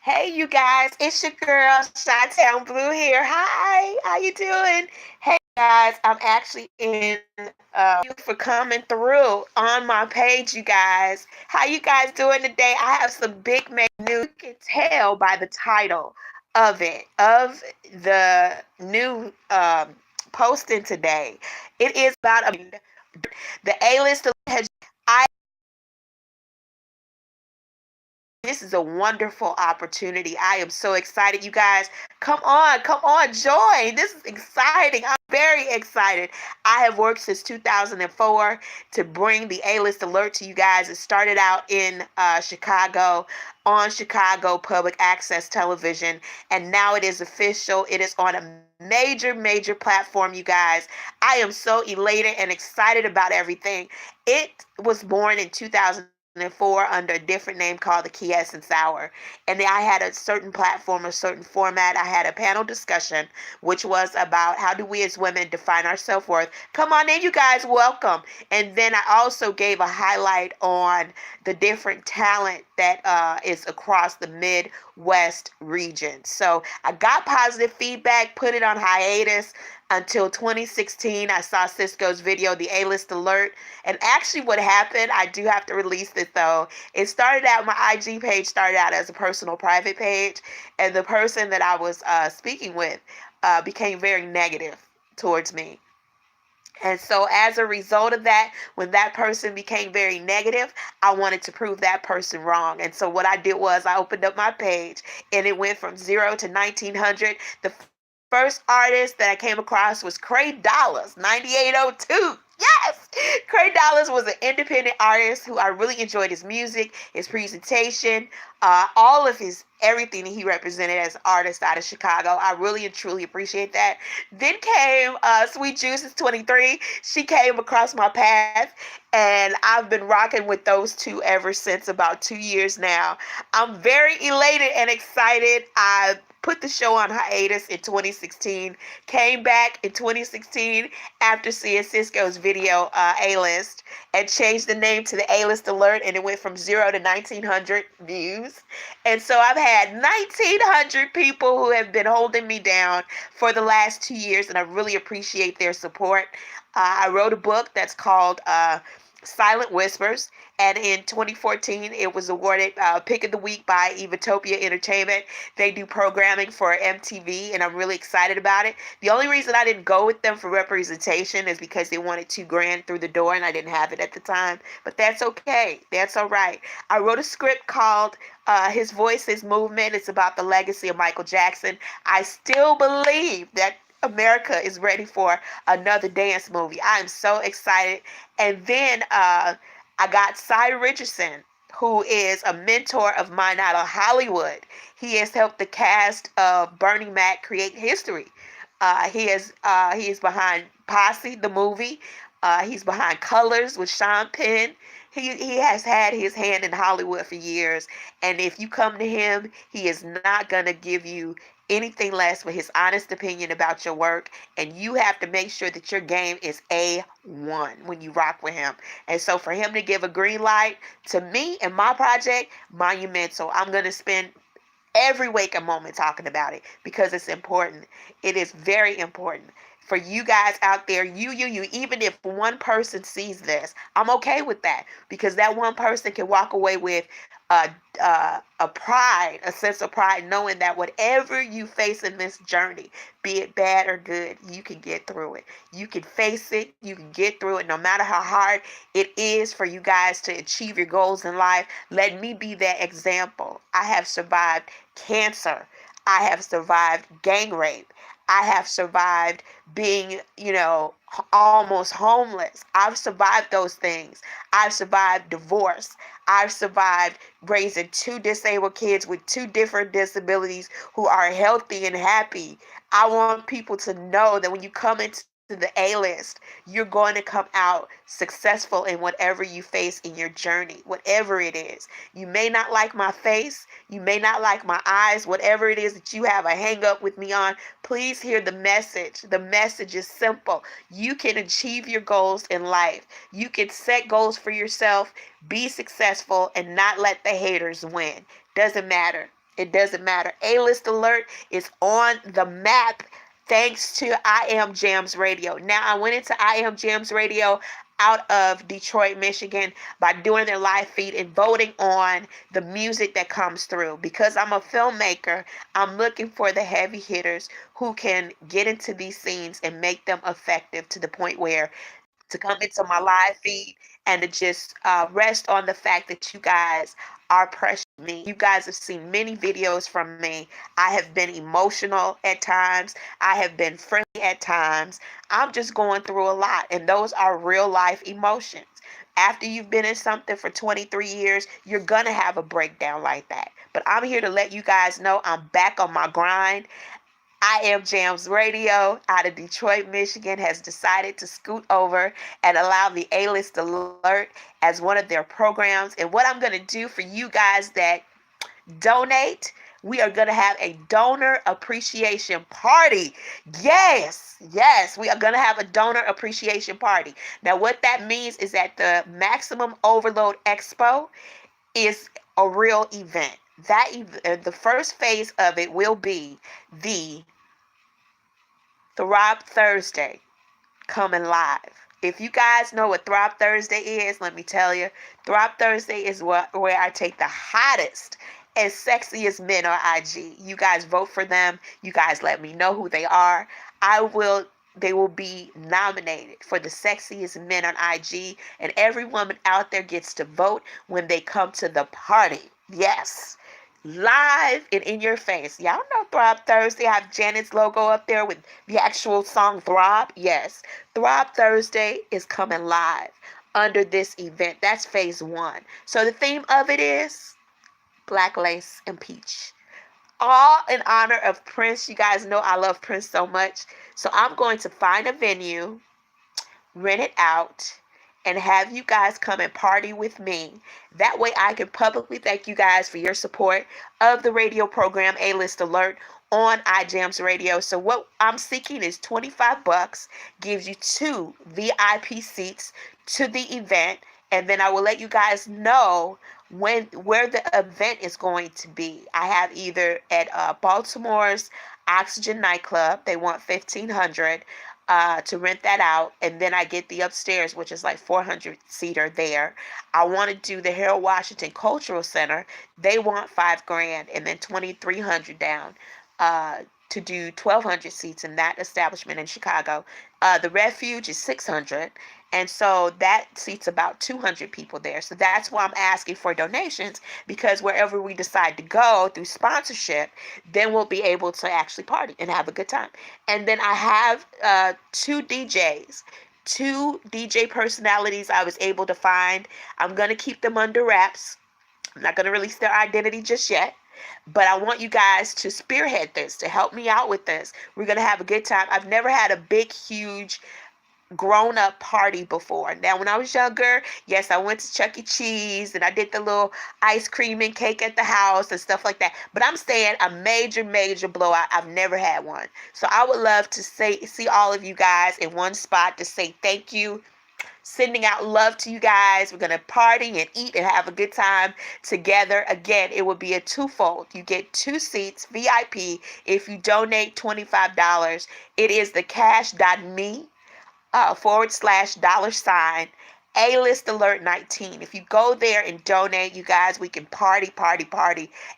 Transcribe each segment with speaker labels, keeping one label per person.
Speaker 1: Hey, you guys, it's your girl, chitownblu here. Hi, how you doing? Hey, guys, I'm actually in. You for coming through on my page, you guys. How you guys doing today? I have some big make news. You can tell by the title of the new posting today. It is about the A-list has. This is a wonderful opportunity. I am so excited, you guys. Come on, join. This is exciting. I'm very excited. I have worked since 2004 to bring the A-list alert to you guys. It started out in Chicago on Chicago Public Access Television, and now it is official. It is on a major platform, you guys. I am so elated and excited about everything. It was born in 2004 under a different name called the Key Essence Hour. And I had a certain platform, a certain format. I had a panel discussion, which was about how do we as women define our self-worth. Come on in, you guys, welcome. And then I also gave a highlight on the different talent that is across the Midwest region. So I got positive feedback, put it on hiatus until 2016. I saw Cisco's video, the A-list alert. And actually what happened, I do have to release this though. It started out, my IG page started out as a personal private page. And the person that I was speaking with became very negative towards me. And so as a result of that, when that person became very negative, I wanted to prove that person wrong. And so what I did was I opened up my page and it went from 0 to 1900. The first artist that I came across was Cray Dollars, 9802. Yes! Cray Dollars was an independent artist who I really enjoyed his music, his presentation, all of his everything that he represented as an artist out of Chicago. I really and truly appreciate that. Then came Sweet Juices 23. She came across my path, and I've been rocking with those two ever since about 2 years now. I'm very elated and excited. I put the show on hiatus in 2016, came back in 2016 after seeing Cisco's video A-list, and changed the name to the A-list alert, and it went from 0 to 1900 views. And so I've had 1900 people who have been holding me down for the last 2 years, and I really appreciate their support. I wrote a book that's called Silent Whispers, and in 2014 it was awarded Pick of the Week by Evatopia Entertainment. They do programming for MTV, and I'm really excited about it. The only reason I didn't go with them for representation is because they wanted $2,000 through the door, and I didn't have it at the time. But that's okay. That's all right. I wrote a script called His Voice, His Movement. It's about the legacy of Michael Jackson. I still believe that America is ready for another dance movie. I am so excited. And then I got Cy Richardson, who is a mentor of mine out of Hollywood. He has helped the cast of Bernie Mac create history. He is behind Posse, the movie. He's behind Colors with Sean Penn. He has had his hand in Hollywood for years. And if you come to him, he is not going to give you anything less but his honest opinion about your work. And you have to make sure that your game is A1 when you rock with him. And so for him to give a green light to me and my project, monumental. I'm going to spend every waking moment talking about it because it's important. It is very important for you guys out there. You, even if one person sees this, I'm okay with that, because that one person can walk away with a pride, a sense of pride, knowing that whatever you face in this journey, be it bad or good, you can get through it. You can face it. You can get through it, no matter how hard it is for you guys to achieve your goals in life. Let me be that example. I have survived cancer. I have survived gang rape. I have survived being, almost homeless. I've survived those things. I've survived divorce. I've survived raising two disabled kids with two different disabilities who are healthy and happy. I want people to know that when you come into the A-list, you're going to come out successful in whatever you face in your journey, whatever it is. You may not like my face, you may not like my eyes, whatever it is that you have a hang up with me on, please hear the message. The message is simple. You can achieve your goals in life. You can set goals for yourself, be successful, and not let the haters win. Doesn't matter. It doesn't matter. A-list alert is on the map thanks to I Am Jams Radio. Now, I went into I Am Jams Radio out of Detroit, Michigan by doing their live feed and voting on the music that comes through. Because I'm a filmmaker, I'm looking for the heavy hitters who can get into these scenes and make them effective to the point where to come into my live feed and to just rest on the fact that you guys are precious to me. You guys have seen many videos from me. I have been emotional at times. I have been friendly at times. I'm just going through a lot, and those are real life emotions. After you've been in something for 23 years, you're going to have a breakdown like that. But I'm here to let you guys know I'm back on my grind. I Am Jams Radio out of Detroit, Michigan has decided to scoot over and allow the A-list alert as one of their programs. And what I'm going to do for you guys that donate, we are going to have a donor appreciation party. Yes, we are going to have a donor appreciation party. Now, what that means is that the Maximum Overload Expo is a real event. The first phase of it will be the Thrive Thursday coming live. If you guys know what Thrive Thursday is, let me tell you, Thrive Thursday is where I take the hottest and sexiest men on IG. You guys vote for them. You guys let me know who they are. They will be nominated for the sexiest men on IG, and every woman out there gets to vote when they come to the party. Yes. Live and in your face. Y'all know Thrive Thursday. I have Janet's logo up there with the actual song Thrive. Yes. Thrive Thursday is coming live under this event. That's phase 1. So the theme of it is Black Lace and Peach. All in honor of Prince. You guys know I love Prince so much. So I'm going to find a venue, rent it out, and have you guys come and party with me. That way I can publicly thank you guys for your support of the radio program A-list Alert on iJams Radio. So what I'm seeking is $25, gives you 2 VIP seats to the event, and then I will let you guys know where the event is going to be. I have either at Baltimore's Oxygen nightclub. They want $1,500 to rent that out, and then I get the upstairs, which is like 400-seater there. I want to do the Harold Washington Cultural Center. They want $5,000, and then $2,300 down to do 1,200 seats in that establishment in Chicago. The Refuge is $600, and so that seats about 200 people there. So that's why I'm asking for donations, because wherever we decide to go through sponsorship, then we'll be able to actually party and have a good time. And then I have 2 DJ personalities I was able to find. I'm going to keep them under wraps. I'm not going to release their identity just yet. But I want you guys to spearhead this, to help me out with this. We're going to have a good time. I've never had a big, huge, grown-up party before. Now, when I was younger, yes, I went to Chuck E. Cheese and I did the little ice cream and cake at the house and stuff like that. But I'm saying a major, major blowout. I've never had one. So I would love to see all of you guys in one spot to say thank you. Sending out love to you guys. We're going to party and eat and have a good time together. Again, it will be a twofold. You get 2 seats, VIP, if you donate $25. It is the cash.me /$ A-list alert 19. If you go there and donate, you guys, we can party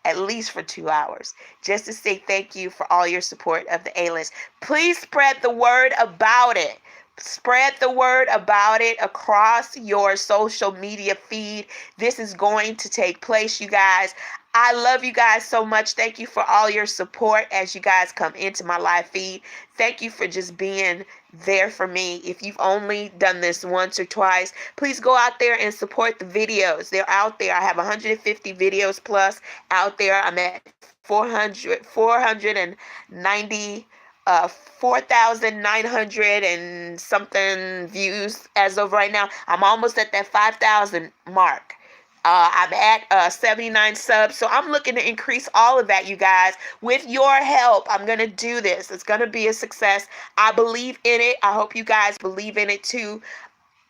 Speaker 1: at least for 2 hours. Just to say thank you for all your support of the A-list. Please spread the word about it. Spread the word about it across your social media feed. This is going to take place, you guys. I love you guys so much. Thank you for all your support as you guys come into my live feed. Thank you for just being there for me. If you've only done this once or twice, please go out there and support the videos. They're out there. I have 150 videos plus out there. I'm at 4,900 and something views as of right now. I'm almost at that 5,000 mark. I'm at 79 subs, so I'm looking to increase all of that, you guys. With your help, I'm going to do this. It's going to be a success. I believe in it. I hope you guys believe in it too.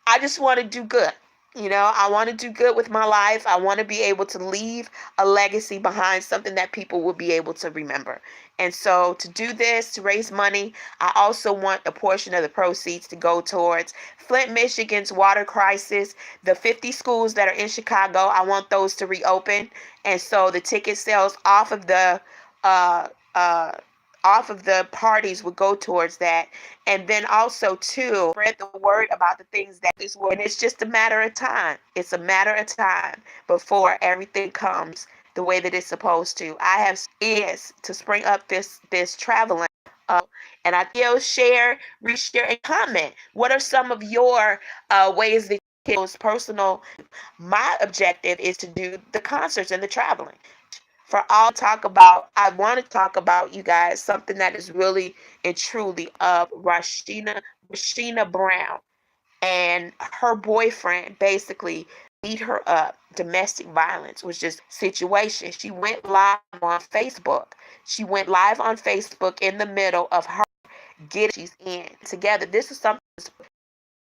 Speaker 1: I just want to do good. I want to do good with my life. I want to be able to leave a legacy behind, something that people will be able to remember. And so to do this, to raise money, I also want a portion of the proceeds to go towards Flint, Michigan's water crisis. The 50 schools that are in Chicago, I want those to reopen. And so the ticket sales uh, uh, off of the parties would go towards that. And then also too, spread the word about the things that this world, and it's just a matter of time. It's a matter of time before everything comes the way that it's supposed to. I have is to spring up this traveling, uh, and I feel share, reshare, and comment. What are some of your ways that those personal? My objective is to do the concerts and the traveling. For all talk about, I want to talk about, you guys, something that is really and truly of Rashina Brown, and her boyfriend basically beat her up. Domestic violence was just situation. She went live on Facebook. She went live on Facebook in the middle of her getting she's in together. This is something that's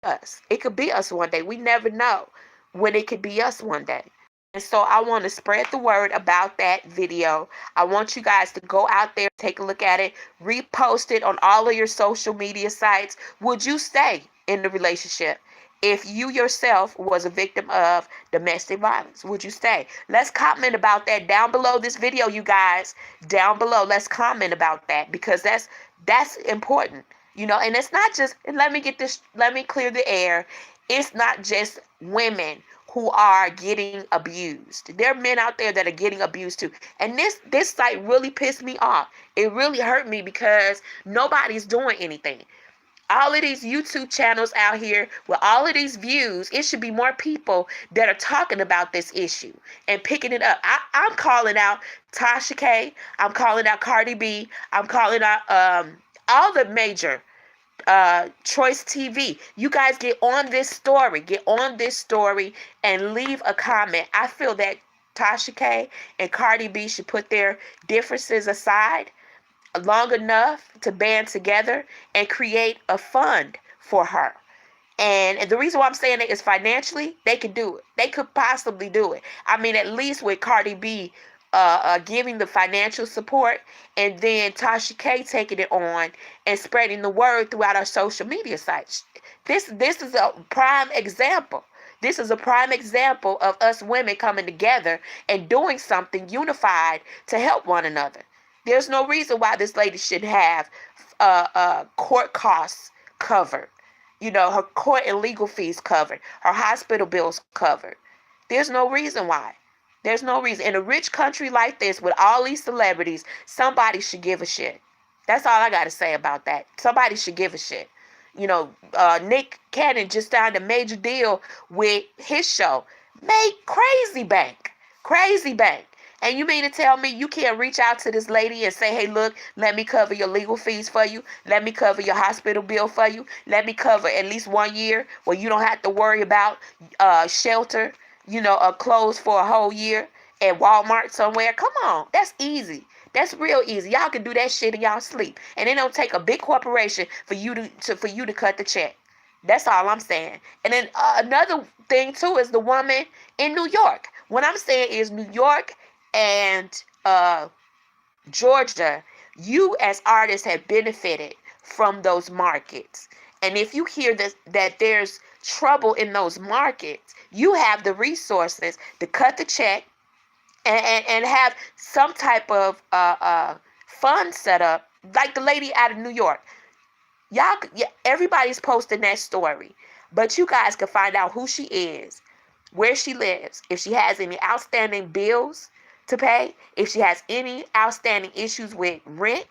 Speaker 1: us. It could be us one day. We never know when it could be us one day. And so I want to spread the word about that video. I want you guys to go out there, take a look at it, repost it on all of your social media sites. Would you stay in the relationship if you yourself was a victim of domestic violence? Would you stay? Let's comment about that down below this video, you guys. Down below, let's comment about that, because that's important. And it's not just, and let me clear the air. It's not just women who are getting abused. There are men out there that are getting abused too. And this site really pissed me off. It really hurt me because nobody's doing anything. All of these YouTube channels out here with all of these views, it should be more people that are talking about this issue and picking it up. I'm calling out Tasha K. I'm calling out Cardi B. I'm calling out all the major Choice TV. You guys get on this story and leave a comment. I feel that Tasha K and Cardi B should put their differences aside long enough to band together and create a fund for her. And the reason why I'm saying it is financially, they could do it. They could possibly do it. I mean, at least with Cardi B giving the financial support, and then Tasha K taking it on and spreading the word throughout our social media sites. This is a prime example. This is a prime example of us women coming together and doing something unified to help one another. There's no reason why this lady should have court costs covered. Her court and legal fees covered. Her hospital bills covered. There's no reason why. There's no reason. In a rich country like this with all these celebrities, somebody should give a shit. That's all I got to say about that. Somebody should give a shit. Nick Cannon just signed a major deal with his show. Made crazy bank. Crazy bank. And you mean to tell me you can't reach out to this lady and say, hey, look, let me cover your legal fees for you. Let me cover your hospital bill for you. Let me cover at least 1 year where you don't have to worry about shelter, clothes for a whole year at Walmart somewhere. Come on. That's easy. That's real easy. Y'all can do that shit in y'all sleep. And it don't take a big corporation for you to cut the check. That's all I'm saying. And then another thing too is the woman in New York. What I'm saying is New York and Georgia, you as artists have benefited from those markets. And if you hear that there's trouble in those markets, you have the resources to cut the check and have some type of fund set up, like the lady out of New York. Everybody's posting that story, but you guys can find out who she is, where she lives, if she has any outstanding bills to pay, if she has any outstanding issues with rent,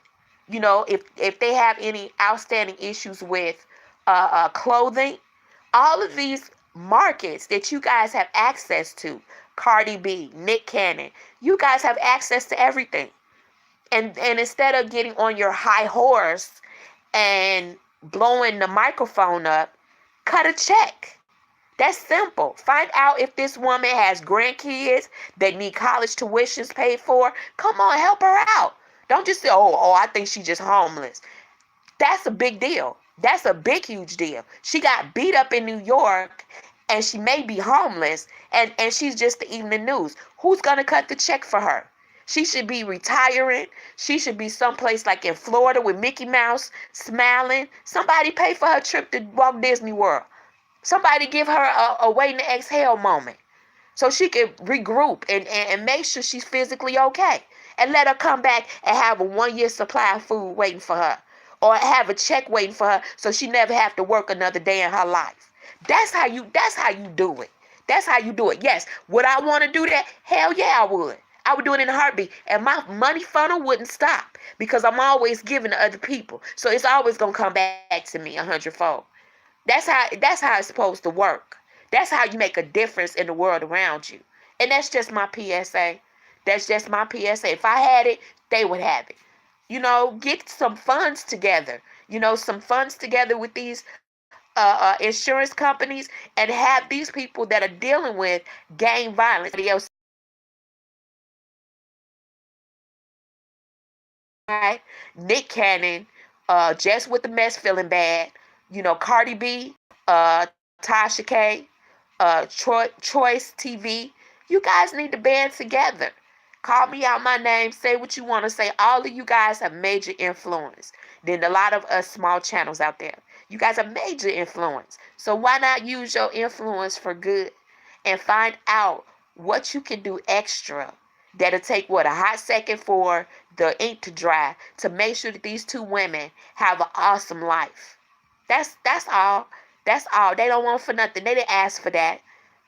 Speaker 1: if they have any outstanding issues with clothing. All of these markets that you guys have access to, Cardi B, Nick Cannon, you guys have access to everything. And instead of getting on your high horse and blowing the microphone up, cut a check. That's simple. Find out if this woman has grandkids that need college tuitions paid for. Come on, help her out. Don't just say, oh, I think she's just homeless. That's a big deal. That's a big, huge deal. She got beat up in New York, and she may be homeless, and she's just eating the news. Who's gonna cut the check for her? She should be retiring. She should be someplace like in Florida with Mickey Mouse smiling. Somebody pay for her trip to Walt Disney World. Somebody give her a waiting to exhale moment so she can regroup and make sure she's physically okay. And let her come back and have a 1 year supply of food waiting for her. Or have a check waiting for her so she never have to work another day in her life. That's how you do it. That's how you do it. Yes, would I want to do that? Hell yeah, I would. I would do it in a heartbeat. And my money funnel wouldn't stop because I'm always giving to other people. So it's always gonna come back to me 100-fold. That's how it's supposed to work. That's how you make a difference in the world around you. And that's just my PSA. That's just my PSA. If I had it, they would have it. Get some funds together. Some funds together with these insurance companies and have these people that are dealing with gang violence. Right? Nick Cannon, Just with the Mess feeling bad. Cardi B, Tasha K, Choice TV. You guys need to band together. Call me out my name. Say what you want to say. All of you guys have major influence than a lot of us small channels out there. You guys are major influence. So why not use your influence for good and find out what you can do extra that'll take a hot second for the ink to dry to make sure that these two women have an awesome life. That's all. That's all. They don't want for nothing. They didn't ask for that.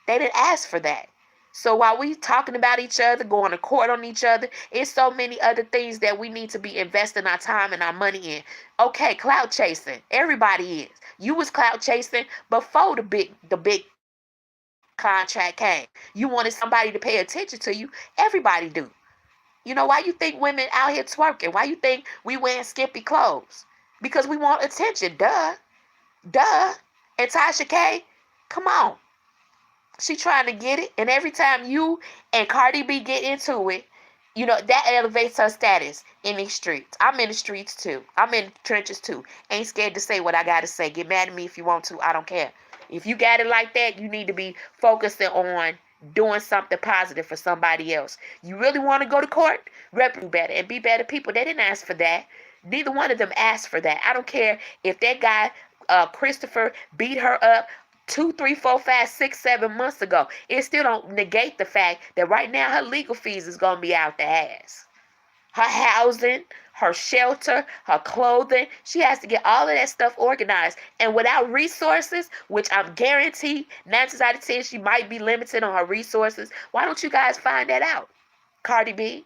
Speaker 1: They didn't ask for that. So while we talking about each other, going to court on each other, it's so many other things that we need to be investing our time and our money in. Okay, clout chasing. Everybody is. You was clout chasing before the big contract came. You wanted somebody to pay attention to you. Everybody do. Why you think women out here twerking? Why you think we wearing skimpy clothes? Because we want attention. Duh. And Tasha K, come on. She trying to get it. And every time you and Cardi B get into it, that elevates her status in these streets. I'm in the streets too. I'm in the trenches too. Ain't scared to say what I got to say. Get mad at me if you want to. I don't care. If you got it like that, you need to be focusing on doing something positive for somebody else. You really want to go to court? Rep better and be better people. They didn't ask for that. Neither one of them asked for that. I don't care if that guy, Christopher, beat her up 2, 3, 4, 5, 6, 7 months ago. It still don't negate the fact that right now her legal fees is going to be out the ass. Her housing, her shelter, her clothing. She has to get all of that stuff organized. And without resources, which I'm guaranteed 9 times out of 10 she might be limited on her resources. Why don't you guys find that out? Cardi B,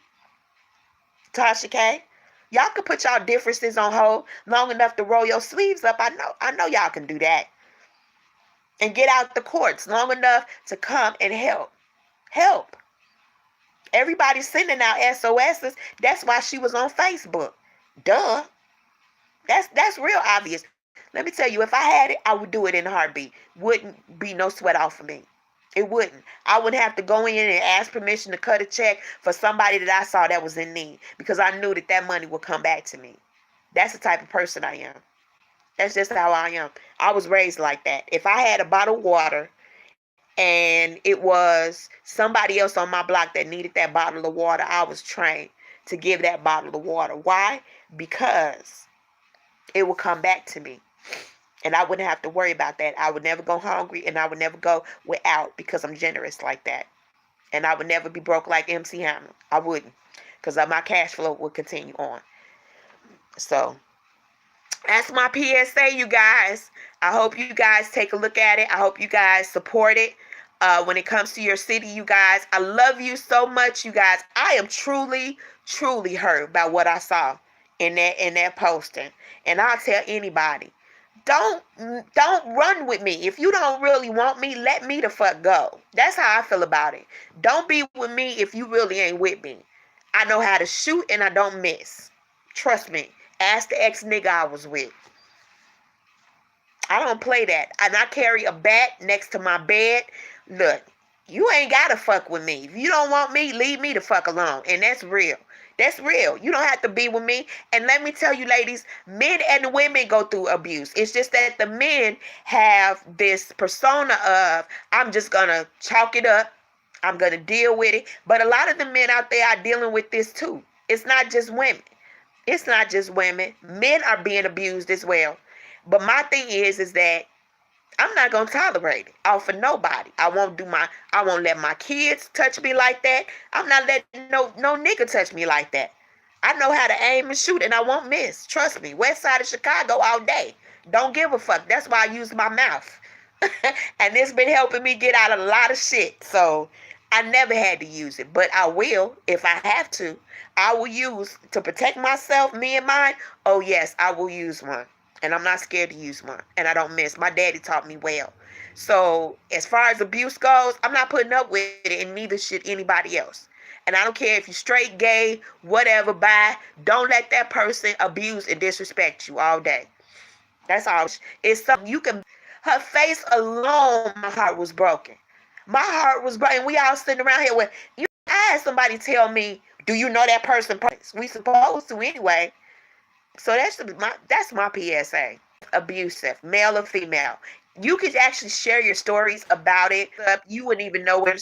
Speaker 1: Tasha K. Y'all can put y'all differences on hold long enough to roll your sleeves up. I know y'all can do that. And get out the courts long enough to come and help. Help. Everybody's sending out SOSs. That's why she was on Facebook. Duh. That's real obvious. Let me tell you, if I had it, I would do it in a heartbeat. Wouldn't be no sweat off of me. It wouldn't. I wouldn't have to go in and ask permission to cut a check for somebody that I saw that was in need because I knew that money would come back to me. That's the type of person I am. That's just how I am. I was raised like that. If I had a bottle of water and it was somebody else on my block that needed that bottle of water, I was trained to give that bottle of water. Why? Because it would come back to me. And I wouldn't have to worry about that. I would never go hungry and I would never go without because I'm generous like that. And I would never be broke like MC Hammer. I wouldn't. Because my cash flow would continue on. So that's my PSA, you guys. I hope you guys take a look at it. I hope you guys support it when it comes to your city, you guys. I love you so much, you guys. I am truly, truly hurt by what I saw in that posting. And I'll tell anybody, don't run with me. If you don't really want me, let me the fuck go. That's how I feel about it. Don't be with me if you really ain't with me. I know how to shoot and I don't miss. Trust me. Ask the ex-nigga I was with. I don't play that. And I carry a bat next to my bed. Look, You ain't gotta fuck with me. If you don't want me, leave me the fuck alone. And that's real. That's real. You don't have to be with me. And let me tell you, ladies, men and women go through abuse. It's just that the men have this persona of, I'm just gonna chalk it up. I'm gonna deal with it. But a lot of the men out there are dealing with this too. It's not just women. It's not just women. Men are being abused as well. But my thing is that I'm not gonna tolerate it off of nobody. I won't let my kids touch me like that. I'm not letting no nigga touch me like that. I know how to aim and shoot and I won't miss. Trust me. West side of Chicago all day. Don't give a fuck. That's why I use my mouth. And it's been helping me get out of a lot of shit. So I never had to use it. But I will if I have to. I will use to protect myself, me and mine. Oh yes, I will use one. And I'm not scared to use one. And I don't miss. My daddy taught me well. So as far as abuse goes, I'm not putting up with it, and neither should anybody else. And I don't care if you're straight, gay, whatever, bi. Don't let that person abuse and disrespect you all day. That's all. It's something you can. Her face alone, my heart was broken. My heart was broken. We all sitting around here with, I had somebody tell me, do you know that person? We supposed to anyway. So that's my PSA. Abusive, male or female. You could actually share your stories about it. You wouldn't even know where to